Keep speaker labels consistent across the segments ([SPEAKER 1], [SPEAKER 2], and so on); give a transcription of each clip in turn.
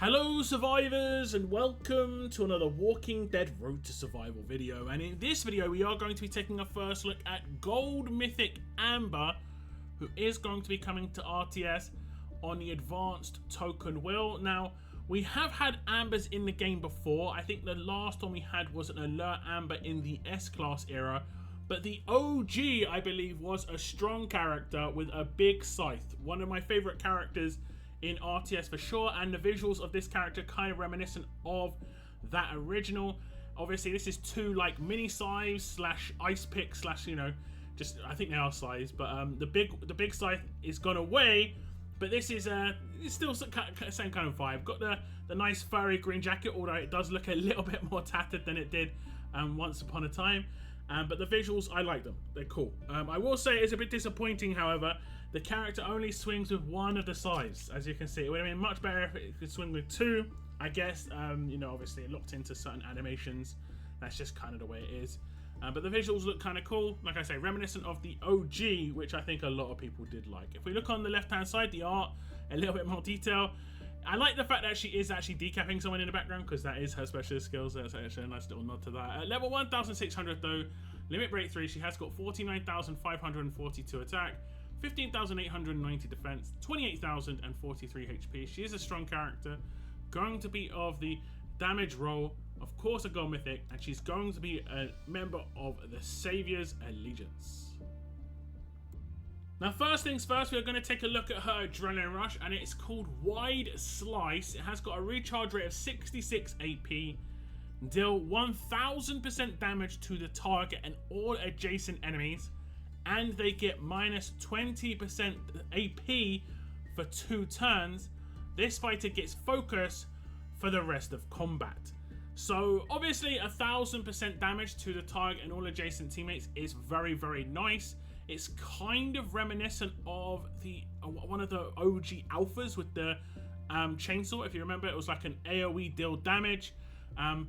[SPEAKER 1] Hello survivors and welcome to another Walking Dead Road to Survival video, and in this video we are going to be taking a first look at Gold Mythic Amber, who is going to be coming to RTS on the advanced token wheel. Now, we have had Ambers in the game before. I think the last one we had was an alert Amber in the S-Class era, but the OG, I believe, was a strong character with a big scythe. One of my favourite characters in RTS for sure, and the visuals of this character kind of reminiscent of that original. Obviously this is two like mini scythes slash ice pick slash, you know, just I think they are scythes, but the big scythe is gone away, but this is it's still same kind of vibe. Got the nice furry green jacket, although it does look a little bit more tattered than it did once upon a time. But the visuals, I like them. They're cool. I will say it's a bit disappointing, however. The character only swings with one of the scythes, as you can see. It would have been much better if it could swing with two, I guess. You know, obviously it locked into certain animations. That's just kind of the way it is. But the visuals look kind of cool. Like I say, reminiscent of the OG, which I think a lot of people did like. If we look on the left-hand side, the art, a little bit more detail. I like the fact that she is actually decapping someone in the background, because that is her specialist skills. That's actually a nice little nod to that. At level 1600 though, limit break 3, she has got 49,542 attack, 15,890 defense, 28,043 HP. She is a strong character, going to be of the damage role, of course a Gold Mythic, and she's going to be a member of the Savior's Allegiance. Now, first things first, we're going to take a look at her Adrenaline Rush, and it's called Wide Slice. It has got a recharge rate of 66 AP, deal 1000% damage to the target and all adjacent enemies, and they get minus 20% AP for 2 turns. This fighter gets focus for the rest of combat. So, obviously, 1000% damage to the target and all adjacent teammates is very, very nice. It's kind of reminiscent of the one of the OG alphas with the chainsaw. If you remember, it was like an AOE deal damage, and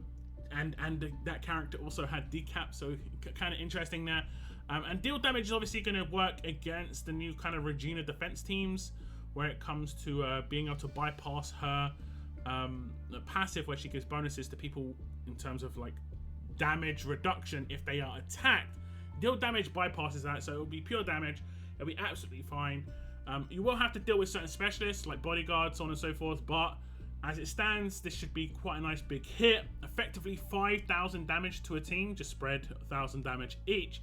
[SPEAKER 1] that character also had decap, so kind of interesting there. And deal damage is obviously going to work against the new kind of Regina defense teams, where it comes to being able to bypass her passive, where she gives bonuses to people in terms of like damage reduction if they are attacked. Deal damage bypasses that, so it'll be pure damage. It'll be absolutely fine. You will have to deal with certain specialists like bodyguards, so on and so forth, but as it stands, this should be quite a nice big hit. Effectively 5,000 damage to a team, just spread 1,000 damage each.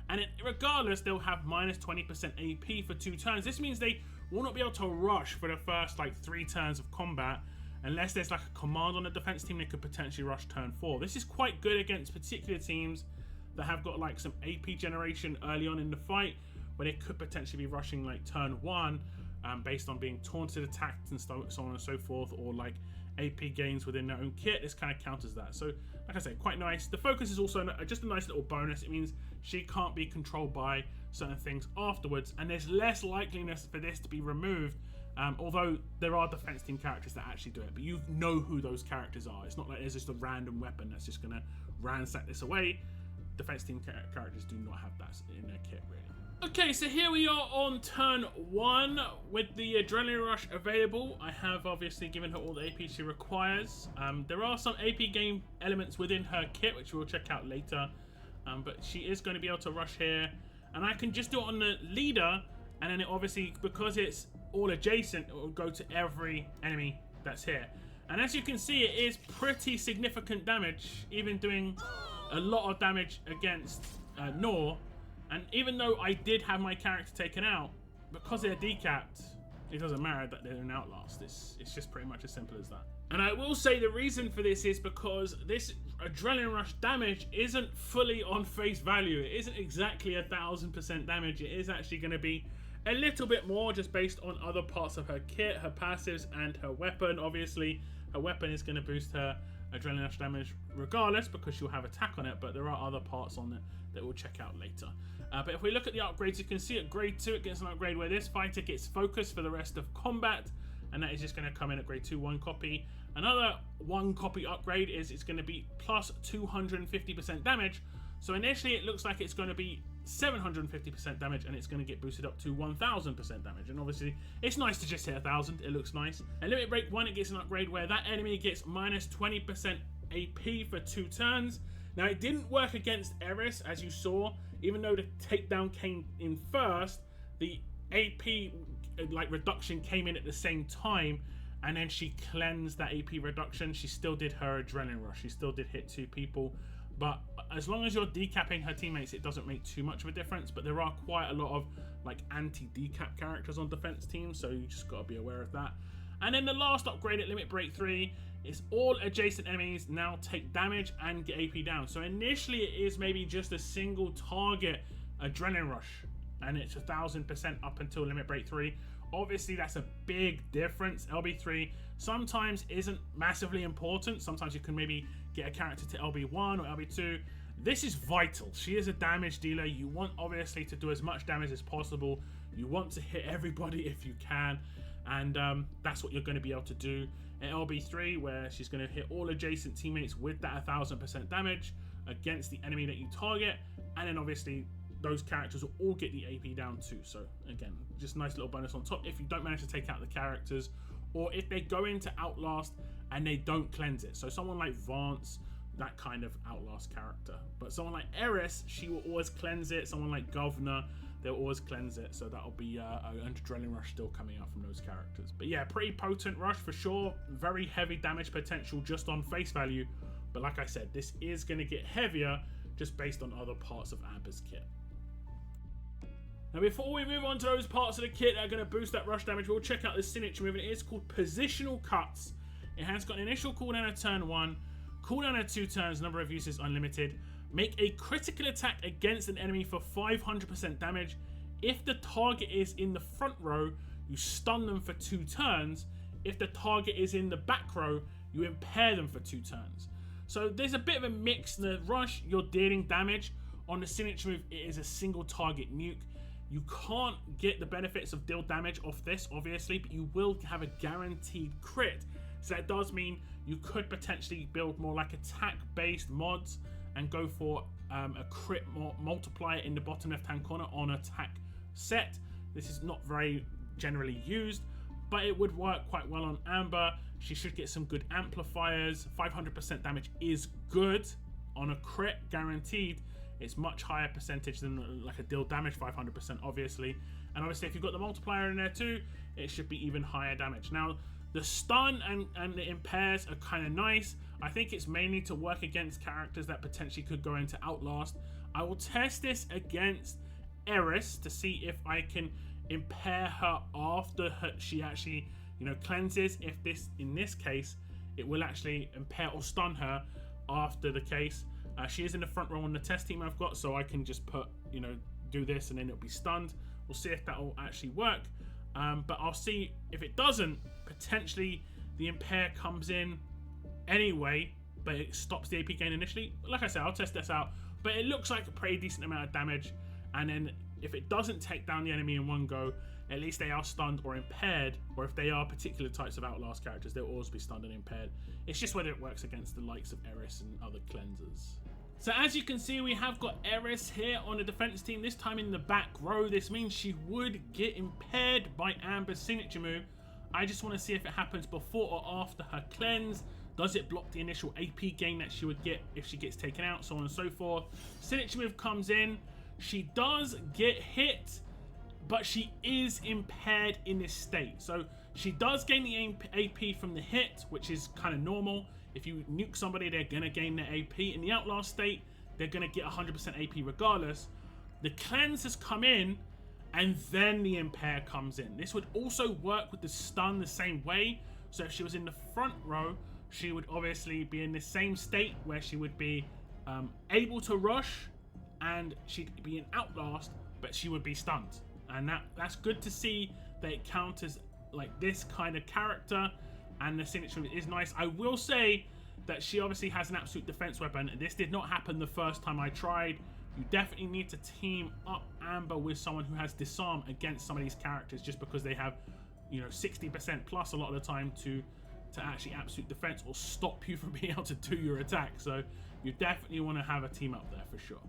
[SPEAKER 1] And regardless, they'll have minus 20% AP for 2 turns. This means they will not be able to rush for the first like 3 turns of combat, unless there's like a command on the defense team. They could potentially rush turn 4. This is quite good against particular teams that have got like some AP generation early on in the fight, where they could potentially be rushing like turn 1 based on being taunted, attacked and so on and so forth, or like AP gains within their own kit. This kind of counters that. So like I say, quite nice. The focus is also just a nice little bonus. It means she can't be controlled by certain things afterwards, and there's less likeliness for this to be removed, although there are defense team characters that actually do it, but you know who those characters are. It's not like there's just a random weapon that's just going to ransack this away. Defense team characters do not have that in their kit, really. Okay, so here we are on turn 1 with the Adrenaline Rush available. I have obviously given her all the AP she requires. There are some AP game elements within her kit, which we'll check out later. But she is going to be able to rush here. And I can just do it on the leader, and then it obviously, because it's all adjacent, it will go to every enemy that's here. And as you can see, it is pretty significant damage, even doing a lot of damage against Nor. And even though I did have my character taken out, because they're decapped, it doesn't matter that they're an outlast. It's just pretty much as simple as that. And I will say the reason for this is because this Adrenaline Rush damage isn't fully on face value. It isn't exactly 1000% damage. It is actually going to be a little bit more, just based on other parts of her kit, her passives and her weapon. Obviously, her weapon is going to boost her Adrenaline Rush damage regardless, because she'll have attack on it, but there are other parts on it that we'll check out later. But if we look at the upgrades, you can see at grade 2 it gets an upgrade where this fighter gets focus for the rest of combat, and that is just going to come in at grade 2, 1 copy. Another 1 copy upgrade is it's going to be plus 250% damage. So initially it looks like it's going to be 750% damage, and it's going to get boosted up to 1000% damage. And obviously it's nice to just hit 1000, it looks nice. And Limit Break 1, it gets an upgrade where that enemy gets minus 20% AP for 2 turns. Now it didn't work against Eris, as you saw. Even though the takedown came in first, the AP like reduction came in at the same time, and then she cleansed that AP reduction. She still did her adrenaline rush, she still did hit 2 people. But as long as you're decapping her teammates, it doesn't make too much of a difference. But there are quite a lot of like anti-decap characters on defense teams, so you just got to be aware of that. And then the last upgrade at Limit Break 3 is all adjacent enemies now take damage and get AP down. So initially it is maybe just a single target adrenaline rush, and it's 1000% up until Limit Break 3. Obviously that's a big difference. LB3 sometimes isn't massively important. Sometimes you can maybe get a character to LB1 or LB2. This is vital. She is a damage dealer. You want obviously to do as much damage as possible. You want to hit everybody if you can, and that's what you're going to be able to do at LB3, where she's going to hit all adjacent teammates with that 1000% damage against the enemy that you target. And then obviously those characters will all get the AP down too. So again, just nice little bonus on top if you don't manage to take out the characters, or if they go into Outlast and they don't cleanse it. So someone like Vance, that kind of Outlast character. But someone like Eris, she will always cleanse it. Someone like Governor, they'll always cleanse it. So that'll be an adrenaline rush still coming out from those characters. But yeah, pretty potent rush for sure. Very heavy damage potential just on face value. But like I said, this is going to get heavier just based on other parts of Amber's kit. Now before we move on to those parts of the kit that are going to boost that rush damage, we'll check out this signature move, and it is called Positional Cuts. It has got an initial cooldown at turn 1, cooldown at 2 turns, number of uses unlimited. Make a critical attack against an enemy for 500% damage. If the target is in the front row, you stun them for 2 turns. If the target is in the back row, you impair them for 2 turns. So there's a bit of a mix. In the rush, you're dealing damage. On the signature move, it is a single target nuke. You can't get the benefits of deal damage off this, obviously, but you will have a guaranteed crit. So that does mean you could potentially build more like attack-based mods and go for a crit multiplier in the bottom left-hand corner on attack set. This is not very generally used, but it would work quite well on Amber. She should get some good amplifiers. 500% damage is good on a crit, guaranteed. It's much higher percentage than like a deal damage, 500% obviously. And obviously if you've got the multiplier in there too, it should be even higher damage. Now the stun and the impairs are kind of nice. I think it's mainly to work against characters that potentially could go into Outlast. I will test this against Eris to see if I can impair her after she actually, cleanses. If this, in this case, it will actually impair or stun her after the case. She is in the front row on the test team I've got, so I can just put, do this and then it'll be stunned. We'll see if that will actually work. But I'll see if it doesn't. Potentially the impair comes in anyway, but it stops the AP gain initially. Like I said, I'll test this out, but it looks like a pretty decent amount of damage. And then if it doesn't take down the enemy in one go, at least they are stunned or impaired, or if they are particular types of Outlast characters, they'll always be stunned and impaired. It's just whether it works against the likes of Eris and other cleansers. So as you can see, we have got Eris here on the defense team, this time in the back row. This means she would get impaired by Amber's signature move. I just want to see if it happens before or after her cleanse. Does it block the initial AP gain that she would get if she gets taken out, so on and so forth. Signature move comes in. She does get hit, but she is impaired in this state. So she does gain the AP from the hit, which is kind of normal. If you nuke somebody, they're going to gain their AP. In the Outlast state, they're going to get 100% AP regardless. The cleanse has come in, and then the impair comes in. This would also work with the stun the same way. So if she was in the front row, she would obviously be in the same state where she would be able to rush, and she'd be in Outlast, but she would be stunned. And that's good to see that it counters like this kind of character, and the signature is nice. I will say that she obviously has an absolute defense weapon. This did not happen the first time I tried. You definitely need to team up Amber with someone who has disarm against some of these characters, just because they have 60% plus a lot of the time to actually absolute defense or stop you from being able to do your attack. So you definitely want to have a team up there for sure.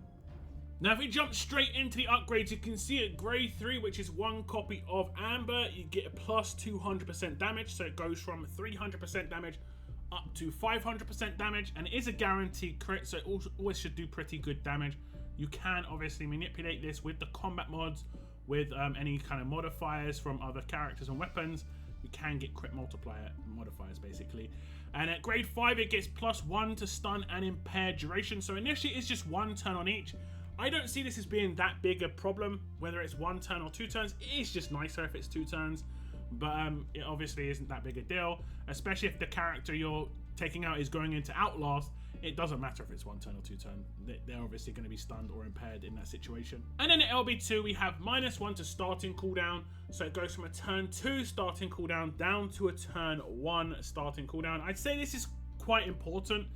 [SPEAKER 1] Now if we jump straight into the upgrades, you can see at grade 3, which is 1 copy of Amber, you get a plus 200% damage, so it goes from 300% damage up to 500% damage, and it is a guaranteed crit, so it always should do pretty good damage. You can obviously manipulate this with the combat mods, with any kind of modifiers from other characters and weapons. You can get crit multiplier modifiers basically. And at grade 5 it gets plus 1 to stun and impair duration, so initially it's just 1 turn on each. I don't see this as being that big a problem, whether it's 1 turn or 2 turns. It is just nicer if it's 2 turns, but it obviously isn't that big a deal, especially if the character you're taking out is going into Outlast. It doesn't matter if it's 1 turn or 2 turn. They're obviously going to be stunned or impaired in that situation. And then at LB2 we have -1 to starting cooldown, so it goes from a turn 2 starting cooldown down to a turn 1 starting cooldown. I'd say this is quite important,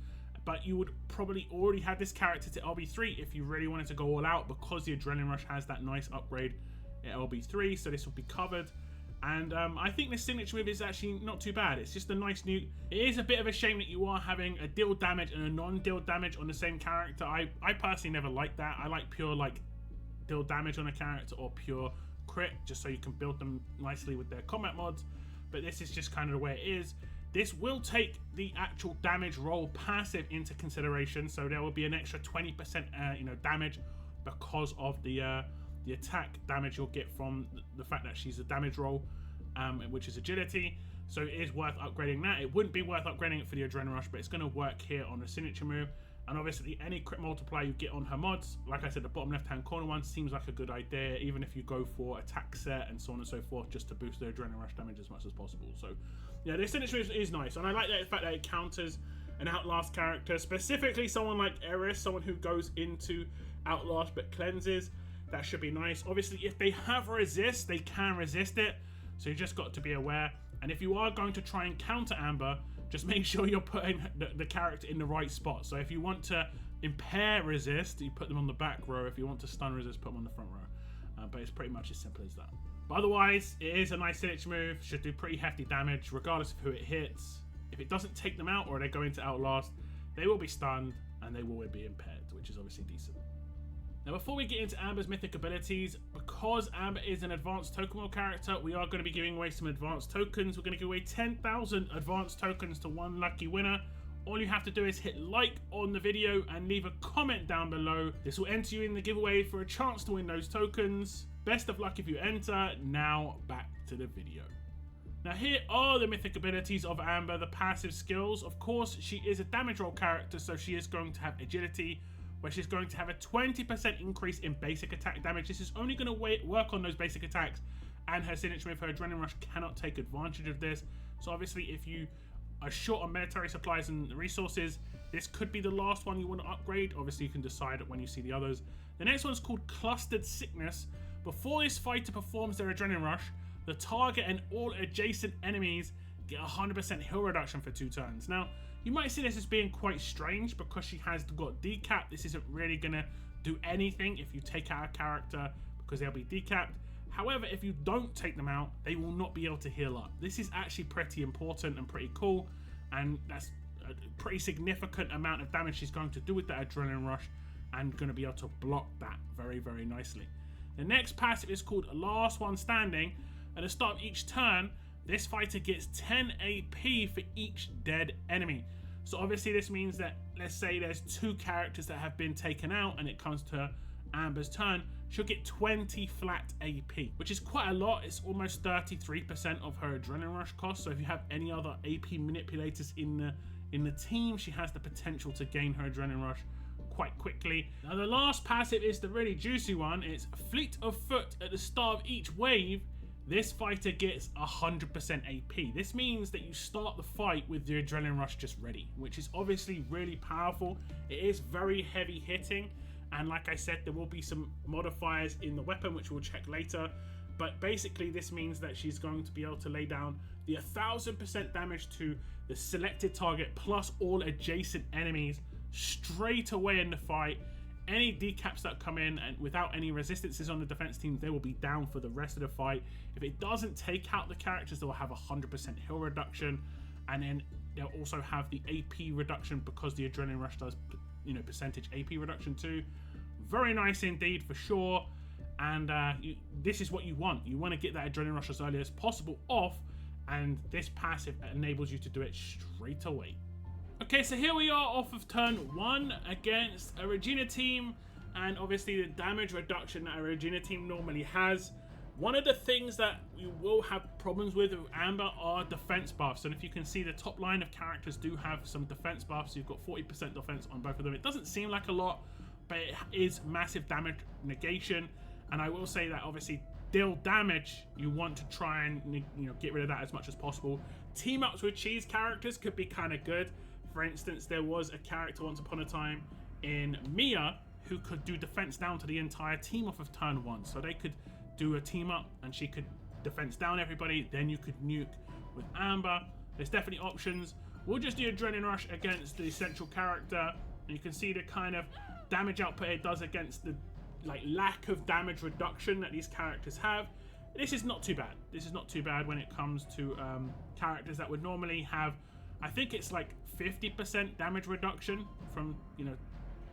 [SPEAKER 1] but you would probably already have this character to LB3 if you really wanted to go all out, because the Adrenaline Rush has that nice upgrade at LB3, so this will be covered. And I think this signature move is actually not too bad. It's just a nice nuke. It is a bit of a shame that you are having a deal damage and a non-deal damage on the same character. I personally never like that. I like pure like deal damage on a character or pure crit, just so you can build them nicely with their combat mods. But this is just kind of the way it is. This will take the actual damage roll passive into consideration, so there will be an extra 20% damage because of the attack damage you'll get from the fact that she's a damage roll, which is agility. So it is worth upgrading that. It wouldn't be worth upgrading it for the Adrenaline Rush, but it's going to work here on the signature move. And obviously any crit multiplier you get on her mods, like I said, the bottom left hand corner one seems like a good idea, even if you go for attack set and so on and so forth, just to boost the Adrenaline Rush damage as much as possible. So yeah, this signature move is nice, and I like the fact that it counters an Outlast character, specifically someone like Eris, someone who goes into Outlast but cleanses. That should be nice. Obviously if they have resist, they can resist it, so you just got to be aware. And if you are going to try and counter Amber, just make sure you're putting the character in the right spot. So if you want to impair resist, you put them on the back row. If you want to stun resist, put them on the front row. But it's pretty much as simple as that. But otherwise, it is a nice signature move. Should do pretty hefty damage regardless of who it hits. If it doesn't take them out or they go into Outlast, they will be stunned and they will be impaired, which is obviously decent. Now before we get into Amber's mythic abilities, because Amber is an advanced token wheel character, we are going to be giving away some advanced tokens. We're going to give away 10,000 advanced tokens to one lucky winner. All you have to do is hit like on the video and leave a comment down below. This will enter you in the giveaway for a chance to win those tokens. Best of luck if you enter. Now back to the video. Now here are the mythic abilities of Amber, the passive skills. Of course, she is a damage roll character, so she is going to have agility, where she's going to have a 20% increase in basic attack damage. This is only going to work on those basic attacks, and her signature move, her Adrenaline Rush, cannot take advantage of this. So obviously if you are short on military supplies and resources, this could be the last one you want to upgrade. Obviously you can decide when you see the others. The next one's called Clustered Sickness. Before this fighter performs their Adrenaline Rush, the target and all adjacent enemies get 100% heal reduction for 2 turns. Now, you might see this as being quite strange because she has got decap. This isn't really going to do anything if you take out a character, because they'll be decapped. However, if you don't take them out, they will not be able to heal up. This is actually pretty important and pretty cool, and that's a pretty significant amount of damage she's going to do with that Adrenaline Rush, and going to be able to block that very, very nicely. The next passive is called Last One Standing. At the start of each turn, this fighter gets 10 AP for each dead enemy. So obviously this means that, let's say there's 2 characters that have been taken out and it comes to Amber's turn, she'll get 20 flat AP, which is quite a lot. It's almost 33% of her Adrenaline Rush cost. So if you have any other AP manipulators in the team, she has the potential to gain her Adrenaline Rush quite quickly. Now the last passive is the really juicy one. It's Fleet of Foot. At the start of each wave, this fighter gets 100% AP. This means that you start the fight with the Adrenaline Rush just ready, which is obviously really powerful. It is very heavy hitting, and like I said, there will be some modifiers in the weapon, which we'll check later. But basically this means that she's going to be able to lay down the 1000% damage to the selected target plus all adjacent enemies straight away in the fight. Any decaps that come in and without any resistances on the defense team, they will be down for the rest of the fight. If it doesn't take out the characters, they'll have 100% heal reduction, and then they'll also have the AP reduction because the Adrenaline Rush does, percentage AP reduction too. Very nice indeed for sure. And this is what you want. You want to get that adrenaline rush as early as possible off, and this passive enables you to do it straight away. Okay, so here we are off of turn 1 against a Regina team, and obviously the damage reduction that a Regina team normally has. One of the things that you will have problems with Amber are defense buffs, and if you can see, the top line of characters do have some defense buffs. You've got 40% defense on both of them. It doesn't seem like a lot, but it is massive damage negation. And I will say that obviously deal damage, you want to try and get rid of that as much as possible. Team ups with cheese characters could be kind of good. For instance, there was a character once upon a time in Mia who could do defense down to the entire team off of turn 1. So they could do a team up and she could defense down everybody, then you could nuke with Amber. There's definitely options. We'll just do Adrenaline Rush against the central character, and you can see the kind of damage output it does against the lack of damage reduction that these characters have. This is not too bad. This is not too bad when it comes to characters that would normally have, I think it's like 50% damage reduction from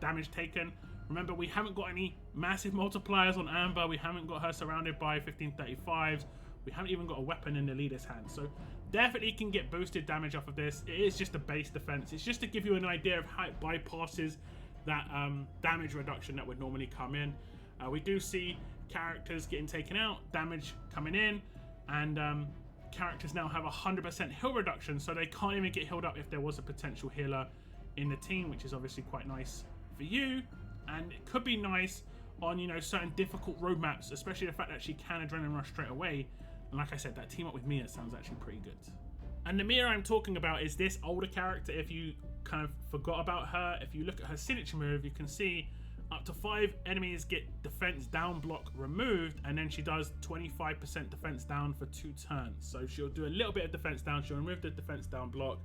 [SPEAKER 1] damage taken. Remember, we haven't got any massive multipliers on Amber. We haven't got her surrounded by 1535s. We haven't even got a weapon in the leader's hand. So definitely can get boosted damage off of this. It is just a base defense. It's just to give you an idea of how it bypasses that damage reduction that would normally come in. We do see characters getting taken out, damage coming in, and characters now have 100% heal reduction, so they can't even get healed up if there was a potential healer in the team, which is obviously quite nice for you. And it could be nice on certain difficult roadmaps, especially the fact that she can adrenaline rush straight away. And like I said, that team up with Mia sounds actually pretty good. And the Mia I'm talking about is this older character. If you kind of forgot about her, if you look at her signature move, you can see up to 5 enemies get defense down block removed, and then she does 25% defense down for 2 turns. So she'll do a little bit of defense down, she'll remove the defense down block,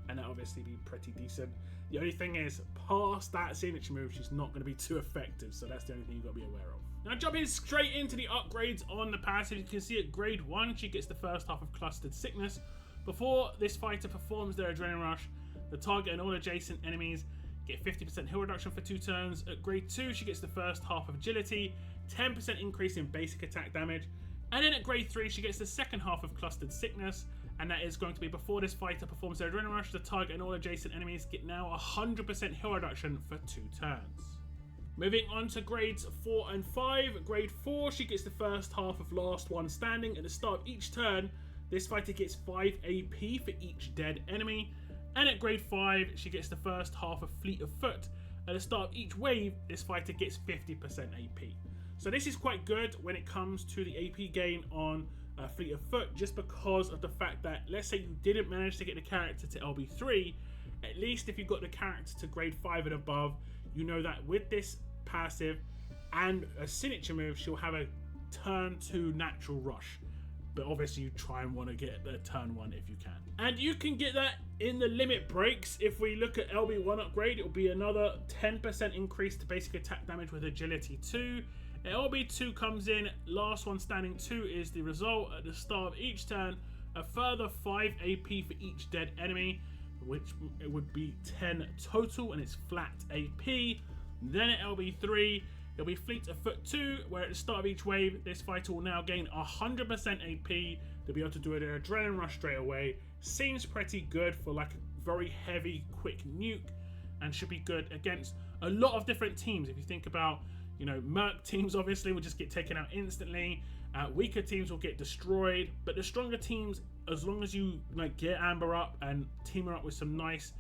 [SPEAKER 1] and that'll obviously be pretty decent. The only thing is, past that signature move, she's not going to be too effective, so that's the only thing you've got to be aware of. Now jumping straight into the upgrades on the passive, you can see at grade 1 she gets the first half of Clustered Sickness. Before this fighter performs their Adrenaline Rush, the target and all adjacent enemies get 50% heal reduction for 2 turns. At grade 2 she gets the first half of Agility, 10% increase in basic attack damage, and then at grade 3 she gets the second half of Clustered Sickness, and that is going to be before this fighter performs their Adrenaline Rush, the target and all adjacent enemies get now 100% heal reduction for 2 turns. Moving on to grades 4 and 5. Grade 4 she gets the first half of Last One Standing. At the start of each turn, this fighter gets 5 AP for each dead enemy. And at grade 5 she gets the first half of Fleet of Foot. At the start of each wave, this fighter gets 50% AP. So this is quite good when it comes to the AP gain on Fleet of Foot, just because of the fact that, let's say you didn't manage to get the character to LB3, at least if you got the character to grade 5 and above, you know that with this passive and a signature move, she'll have a turn 2 natural rush. But obviously you try and want to get the turn 1 if you can. And you can get that in the limit breaks. If we look at LB1 upgrade, it'll be another 10% increase to basic attack damage with Agility 2. LB2 comes in, Last One Standing 2 is the result. At the start of each turn, a further 5 AP for each dead enemy, which it would be 10 total, and it's flat AP. Then at LB3, it'll be Fleet of Foot 2, where at the start of each wave, this fighter will now gain 100% AP to be able to do an Adrenaline Rush straight away. Seems pretty good for like a very heavy, quick nuke, and should be good against a lot of different teams. If you think about, Merc teams obviously will just get taken out instantly. Weaker teams will get destroyed, but the stronger teams, as long as you get Amber up and team her up with some nice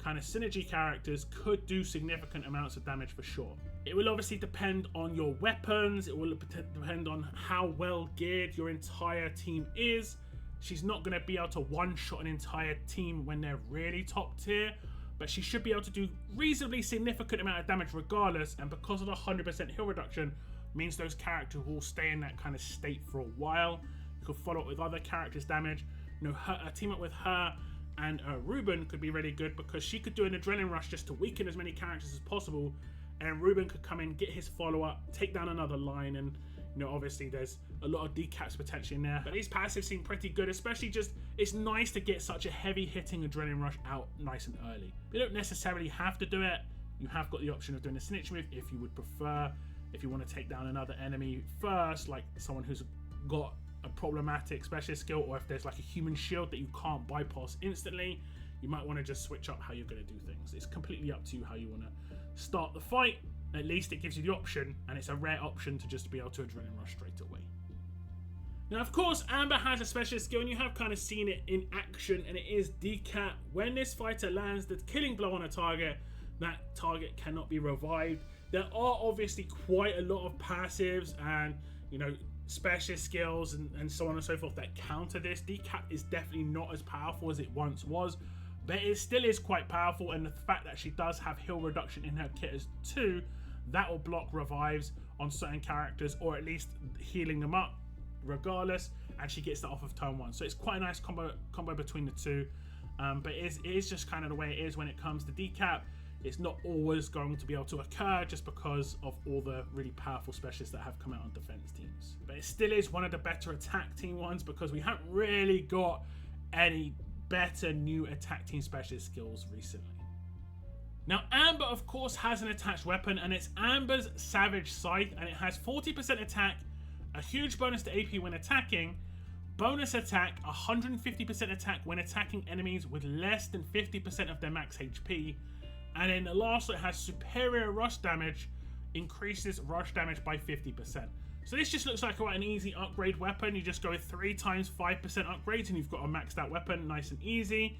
[SPEAKER 1] kind of synergy characters, could do significant amounts of damage for sure. It will obviously depend on your weapons. It will depend on how well geared your entire team is. She's not going to be able to one-shot an entire team when they're really top tier, but she should be able to do reasonably significant amount of damage regardless, and because of the 100% heal reduction, means those characters will stay in that kind of state for a while. You could follow up with other characters' damage. A team up with her and Ruben could be really good, because she could do an Adrenaline Rush just to weaken as many characters as possible, and Ruben could come in, get his follow-up, take down another line, and obviously there's a lot of decaps potentially in there. But these passives seem pretty good, especially just, it's nice to get such a heavy hitting Adrenaline Rush out nice and early. You don't necessarily have to do it, you have got the option of doing a signature move if you would prefer. If you want to take down another enemy first, like someone who's got a problematic specialist skill, or if there's like a human shield that you can't bypass instantly, you might want to just switch up how you're going to do things. It's completely up to you how you want to start the fight. At least it gives you the option, and it's a rare option to just be able to adrenaline rush straight away. Now, of course, Amber has a specialist skill, and you have kind of seen it in action, and it is decap. When this fighter lands the killing blow on a target, that target cannot be revived. There are obviously quite a lot of passives and, you know, specialist skills and so on and so forth that counter this. Decap is definitely not as powerful as it once was, but it still is quite powerful, and the fact that she does have heal reduction in her kit as too, that will block revives on certain characters, or at least healing them up regardless, and she gets that off of turn 1. So it's quite a nice combo between the two, but it is just kind of the way it is when it comes to decap. It's not always going to be able to occur just because of all the really powerful specialists that have come out on defense teams. But it still is one of the better attack team ones because we haven't really got any better new attack team specialist skills recently. Now, Amber, of course, has an attached weapon, and it's Amber's Savage Scythe, and it has 40% attack, a huge bonus to AP when attacking, bonus attack, 150% attack when attacking enemies with less than 50% of their max HP, and then the last, it has superior rush damage, increases rush damage by 50%. So this just looks like quite an easy upgrade weapon. You just go with 3 times 5% upgrades and you've got a maxed out weapon, nice and easy.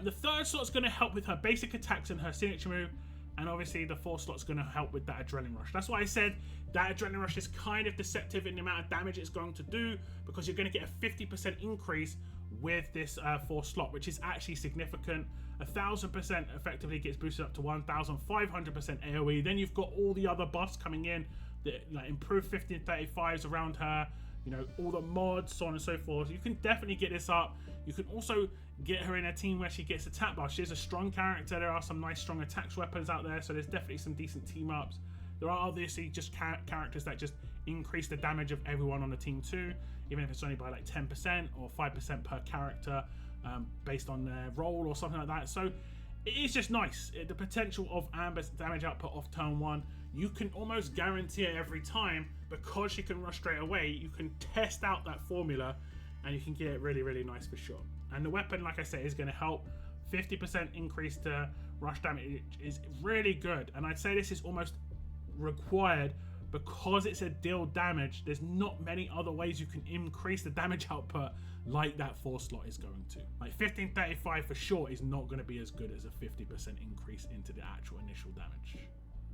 [SPEAKER 1] The third slot's going to help with her basic attacks and her signature move, and obviously the fourth slot's going to help with that adrenaline rush. That's why I said that adrenaline rush is kind of deceptive in the amount of damage it's going to do, because you're going to get a 50% increase with this fourth slot, which is actually significant. 1,000% effectively gets boosted up to 1,500% AOE. Then you've got all the other buffs coming in that like improve 1535s around her, you know, all the mods, so on and so forth. You can definitely get this up. You can also get her in a team where she gets attack buff. She's a strong character. There are some nice strong attacks weapons out there, so there's definitely some decent team ups. There are obviously just characters that just increase the damage of everyone on the team too, even if it's only by like 10% or 5% per character, based on their role or something like that. So it is just nice. The potential of Amber's damage output off turn 1, you can almost guarantee it every time, because she can rush straight away. You can test out that formula and you can get it really, really nice for sure. And the weapon, like I said, is going to help. 50% increase to rush damage is really good, and I'd say this is almost required because it's a deal damage. There's not many other ways you can increase the damage output like that 4 slot is going to. Like 1535 for sure is not going to be as good as a 50% increase into the actual initial damage.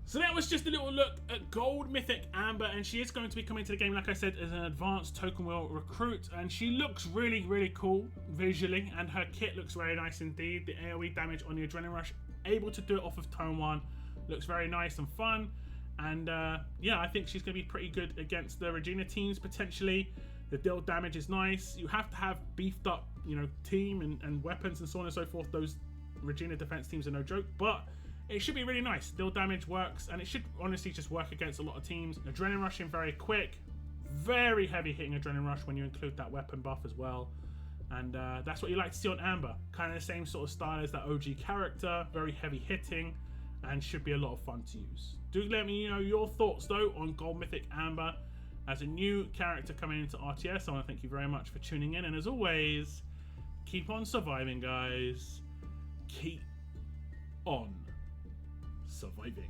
[SPEAKER 1] So that was just a little look at Gold Mythic Amber, and she is going to be coming to the game, like I said, as an advanced token wheel recruit, and she looks really, really cool visually, and her kit looks very nice indeed. The AOE damage on the Adrenaline Rush, able to do it off of turn 1, looks very nice and fun. And yeah, I think she's going to be pretty good against the Regina teams potentially. The deal damage is nice. You have to have beefed up, you know, team and weapons and so on and so forth. Those Regina defense teams are no joke, but it should be really nice. Deal damage works, and it should honestly just work against a lot of teams. Adrenaline rushing very quick, very heavy hitting adrenaline rush when you include that weapon buff as well. And that's what you like to see on Amber. Kind of the same sort of style as that OG character, very heavy hitting, and should be a lot of fun to use. Do let me know your thoughts though on Gold Mythic Amber as a new character coming into RTS. I want to thank you very much for tuning in, and as always, keep on surviving, guys. Keep on surviving.